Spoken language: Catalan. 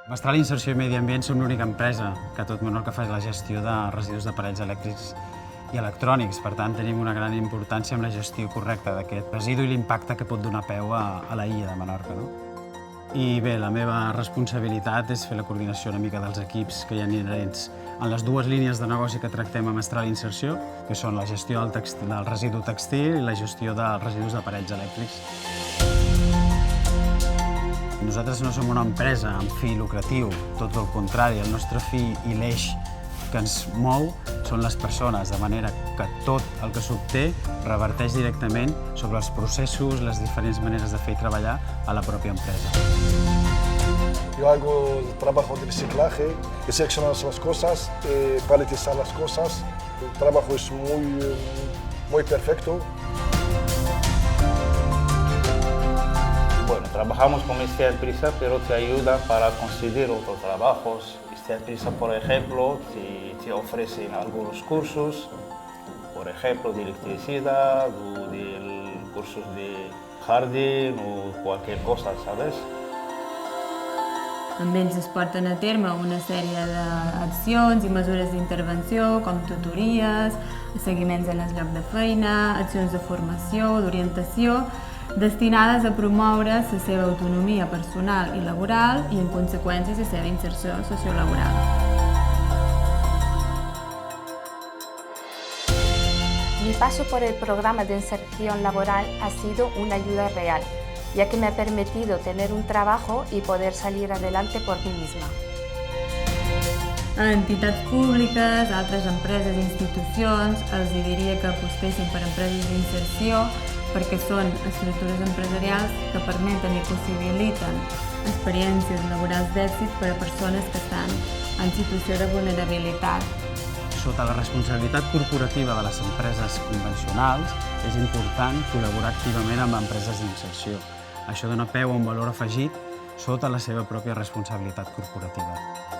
Mestral Inserció i Medi Ambient som l'única empresa que a tot Menorca fa la gestió de residus d'aparells elèctrics i electrònics. Per tant, tenim una gran importància en la gestió correcta d'aquest residu i l'impacte que pot donar peu a la illa de Menorca. I bé, la meva responsabilitat és fer la coordinació una mica dels equips que hi ha inherents en les dues línies de negoci que tractem a Mestral Inserció, que són la gestió del residu textil i la gestió dels residus d'aparells elèctrics. Nosaltres no som una empresa amb fi lucratiu, tot el contrari, el nostre fi i l'eix que ens mou són les persones, de manera que tot el que s'obté reverteix directament sobre els processos, les diferents maneres de fer i treballar a la pròpia empresa. Yo hago trabajo de reciclaje, de seleccionar las cosas, paletizar las cosas. El trabajo es muy perfecto. Bueno, trabajamos con Esteelprisa, pero te ayuda para conseguir otros trabajos. Esteelprisa, por ejemplo, te ofrecen algunos cursos, por ejemplo, de electricidad o de cursos de jardín o cualquier cosa, ¿sabes? Amb ells es porten a terme una sèrie d'accions i mesures d'intervenció, com tutories, seguiments en el lloc de feina, accions de formació, d'orientació, destinades a promoure la seva autonomia personal i laboral i, en conseqüència, la seva inserció sociolaboral. Mi paso por el programa de inserción laboral ha sido una ayuda real, ya que me ha permitido tener un trabajo y poder salir adelante por mí misma. A entitats públiques, altres empreses i institucions, els diria que apostessin per empreses d'inserció perquè són estructures empresarials que permeten i possibiliten experiències laborals d'èxit per a persones que estan en situació de vulnerabilitat. Sota la responsabilitat corporativa de les empreses convencionals, és important col·laborar activament amb empreses d'inserció. Això dona peu a un valor afegit sota la seva pròpia responsabilitat corporativa.